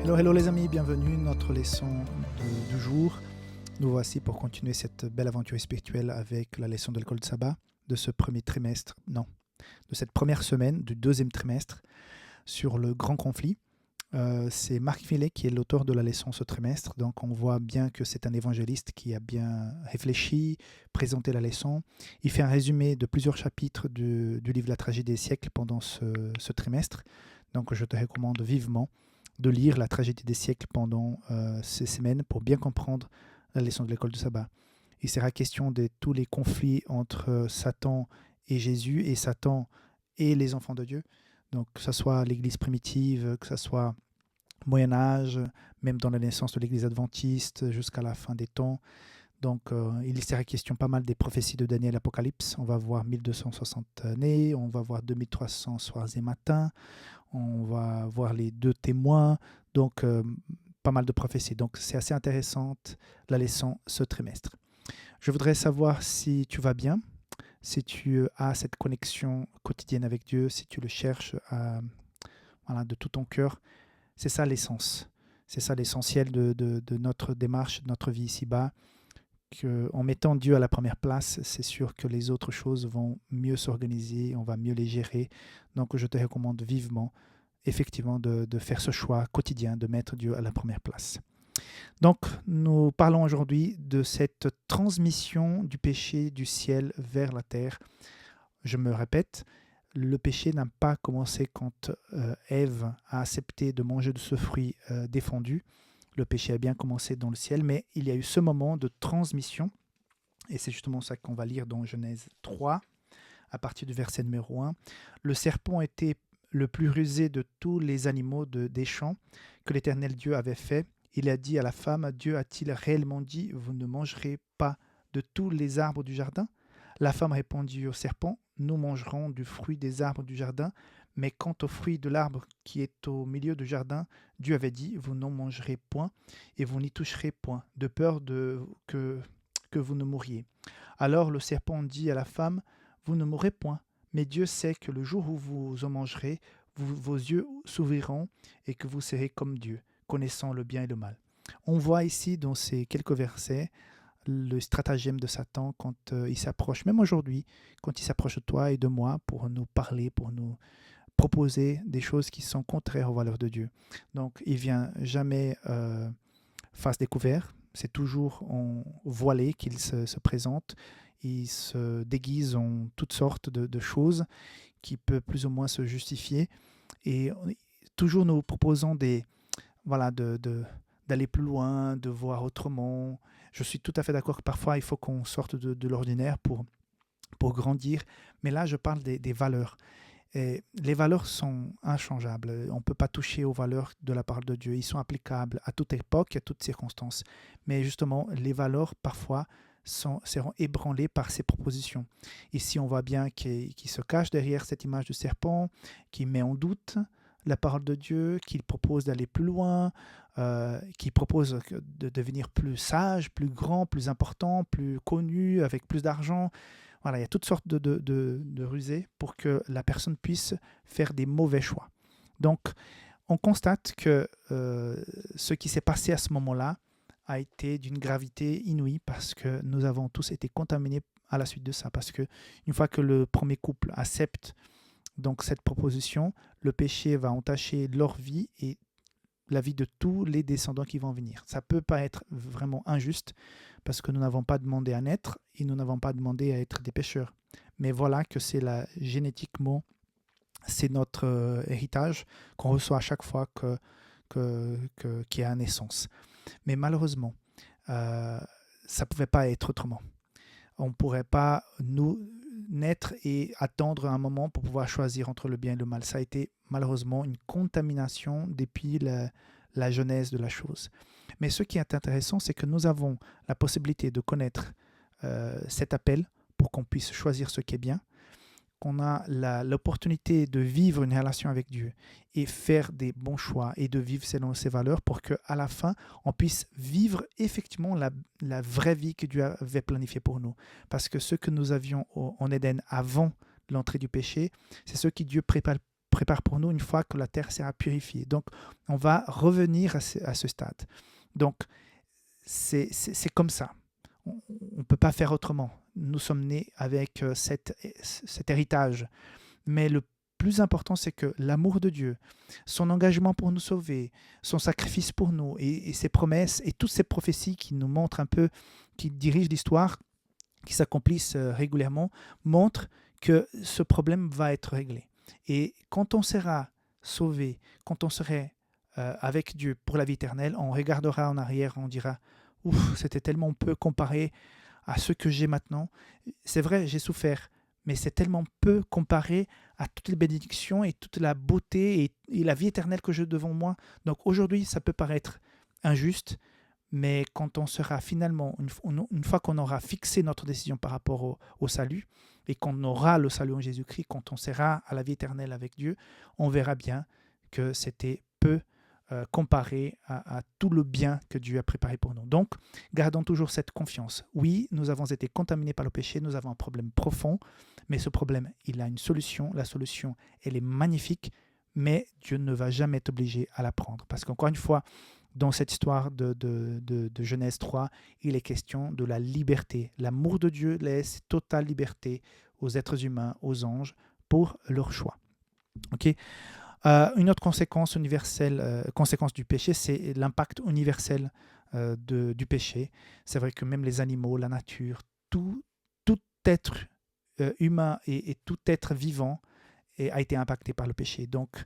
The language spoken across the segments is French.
Hello, hello les amis, bienvenue, notre leçon du jour. Nous voici pour continuer cette belle aventure spirituelle avec la leçon de l'école de sabbat de ce premier trimestre, non, de cette première semaine du deuxième trimestre sur le grand conflit. C'est Marc Millet qui est l'auteur de la leçon ce trimestre, donc on voit bien que c'est un évangéliste qui a bien réfléchi, présenté la leçon. Il fait un résumé de plusieurs chapitres du livre La tragédie des siècles pendant ce trimestre, donc je te recommande vivement de lire La tragédie des siècles pendant ces semaines pour bien comprendre la leçon de l'école du sabbat. Il sera question de tous les conflits entre Satan et Jésus et Satan et les enfants de Dieu. Donc que ce soit l'Église primitive, que ce soit Moyen-Âge, même dans la naissance de l'Église adventiste jusqu'à la fin des temps. Donc il sera question pas mal des prophéties de Daniel Apocalypse. On va voir 1260 années, on va voir 2300 soirs et matins, on va voir les deux témoins, donc pas mal de prophéties. Donc c'est assez intéressante la leçon ce trimestre. Je voudrais savoir si tu vas bien, si tu as cette connexion quotidienne avec Dieu, si tu le cherches de tout ton cœur. C'est ça l'essence. C'est ça l'essentiel de notre démarche, de notre vie ici-bas. En mettant Dieu à la première place, c'est sûr que les autres choses vont mieux s'organiser, on va mieux les gérer. Donc je te recommande vivement, effectivement, de faire ce choix quotidien, de mettre Dieu à la première place. Donc nous parlons aujourd'hui de cette transmission du péché du ciel vers la terre. Je me répète, le péché n'a pas commencé quand Ève a accepté de manger de ce fruit défendu. Le péché a bien commencé dans le ciel, mais il y a eu ce moment de transmission, et c'est justement ça qu'on va lire dans Genèse 3, à partir du verset numéro 1. Le serpent était le plus rusé de tous les animaux des champs que l'Éternel Dieu avait fait. Il a dit à la femme, Dieu a-t-il réellement dit, vous ne mangerez pas de tous les arbres du jardin ? La femme répondit au serpent, nous mangerons du fruit des arbres du jardin, mais quant au fruit de l'arbre qui est au milieu du jardin, Dieu avait dit, vous n'en mangerez point et vous n'y toucherez point, de peur que vous ne mouriez. Alors le serpent dit à la femme, vous ne mourrez point, mais Dieu sait que le jour où vous en mangerez, vos yeux s'ouvriront et que vous serez comme Dieu, connaissant le bien et le mal. On voit ici dans ces quelques versets le stratagème de Satan quand il s'approche, même aujourd'hui, quand il s'approche de toi et de moi pour nous parler, pour nous proposer des choses qui sont contraires aux valeurs de Dieu. Donc il vient jamais face découvert, c'est toujours en voilé qu'il se présente, il se déguise en toutes sortes de choses qui peuvent plus ou moins se justifier et toujours nous proposons d'aller plus loin, de voir autrement. Je suis tout à fait d'accord que parfois il faut qu'on sorte de l'ordinaire pour grandir, mais là je parle des valeurs. Et les valeurs sont inchangeables, on ne peut pas toucher aux valeurs de la parole de Dieu, ils sont applicables à toute époque, à toutes circonstances. Mais justement, les valeurs parfois seront ébranlées par ces propositions. Ici, on voit bien qu'il se cache derrière cette image du serpent, qui met en doute la parole de Dieu, qu'il propose d'aller plus loin, qu'il propose de devenir plus sage, plus grand, plus important, plus connu, avec plus d'argent. Voilà, il y a toutes sortes de rusées pour que la personne puisse faire des mauvais choix. Donc, on constate que ce qui s'est passé à ce moment-là a été d'une gravité inouïe parce que nous avons tous été contaminés à la suite de ça. Parce qu'une fois que le premier couple accepte donc cette proposition, le péché va entacher leur vie et la vie de tous les descendants qui vont venir. Ça ne peut pas être vraiment injuste parce que nous n'avons pas demandé à naître et nous n'avons pas demandé à être des pécheurs. Mais voilà que c'est génétiquement, c'est notre héritage qu'on reçoit à chaque fois qu'il y a naissance. Mais malheureusement, ça ne pouvait pas être autrement. On ne pourrait pas naître et attendre un moment pour pouvoir choisir entre le bien et le mal. Ça a été malheureusement une contamination depuis la genèse de la chose. Mais ce qui est intéressant, c'est que nous avons la possibilité de connaître cet appel pour qu'on puisse choisir ce qui est bien, qu'on a l'opportunité de vivre une relation avec Dieu et faire des bons choix et de vivre selon ses valeurs pour qu'à la fin, on puisse vivre effectivement la vraie vie que Dieu avait planifiée pour nous. Parce que ce que nous avions en Éden avant l'entrée du péché, c'est ce que Dieu prépare pour nous une fois que la terre sera purifiée. Donc, on va revenir à ce stade. Donc, c'est comme ça. On ne peut pas faire autrement. Nous sommes nés avec cet héritage. Mais le plus important, c'est que l'amour de Dieu, son engagement pour nous sauver, son sacrifice pour nous et ses promesses et toutes ces prophéties qui nous montrent un peu, qui dirigent l'histoire, qui s'accomplissent régulièrement, montrent que ce problème va être réglé. Et quand on sera sauvé, quand on serait avec Dieu pour la vie éternelle, on regardera en arrière, on dira « Ouf, c'était tellement peu comparé à ce que j'ai maintenant. C'est vrai, j'ai souffert, mais c'est tellement peu comparé à toutes les bénédictions et toute la beauté et la vie éternelle que j'ai devant moi. Donc aujourd'hui, ça peut paraître injuste, mais quand on sera finalement, une fois qu'on aura fixé notre décision par rapport au salut, et qu'on aura le salut en Jésus-Christ, quand on sera à la vie éternelle avec Dieu, on verra bien que c'était peu comparé à tout le bien que Dieu a préparé pour nous. Donc, gardons toujours cette confiance. Oui, nous avons été contaminés par le péché, nous avons un problème profond, mais ce problème, il a une solution. La solution, elle est magnifique, mais Dieu ne va jamais t'obliger à la prendre. Parce qu'encore une fois, dans cette histoire de Genèse 3, il est question de la liberté. L'amour de Dieu laisse totale liberté aux êtres humains, aux anges, pour leur choix. Ok. Une autre conséquence universelle, conséquence du péché, c'est l'impact universel du péché. C'est vrai que même les animaux, la nature, tout être humain et tout être vivant a été impacté par le péché. Donc,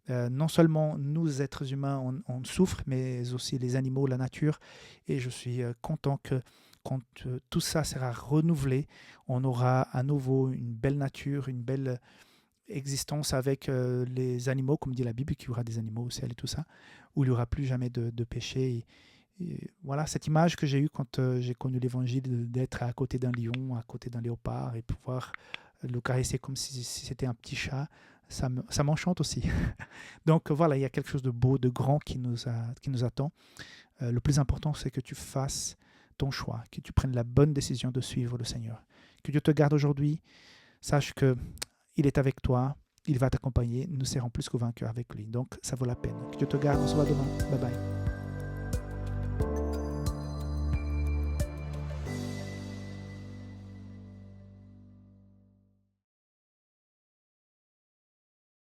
non seulement nous, êtres humains, on souffre, mais aussi les animaux, la nature. Et je suis content que quand tout ça sera renouvelé, on aura à nouveau une belle nature, une belle existence avec les animaux, comme dit la Bible, qu'il y aura des animaux au ciel et tout ça, où il n'y aura plus jamais de péché. Et voilà, cette image que j'ai eue quand j'ai connu l'évangile, d'être à côté d'un lion, à côté d'un léopard, et pouvoir le caresser comme si c'était un petit chat, ça m'enchante aussi. Donc voilà, il y a quelque chose de beau, de grand qui nous attend. Le plus important, c'est que tu fasses ton choix, que tu prennes la bonne décision de suivre le Seigneur. Que Dieu te garde aujourd'hui. Sache que il est avec toi, il va t'accompagner. Nous serons plus que vainqueurs avec lui. Donc, ça vaut la peine. Que Dieu te garde. On se voit demain. Bye bye.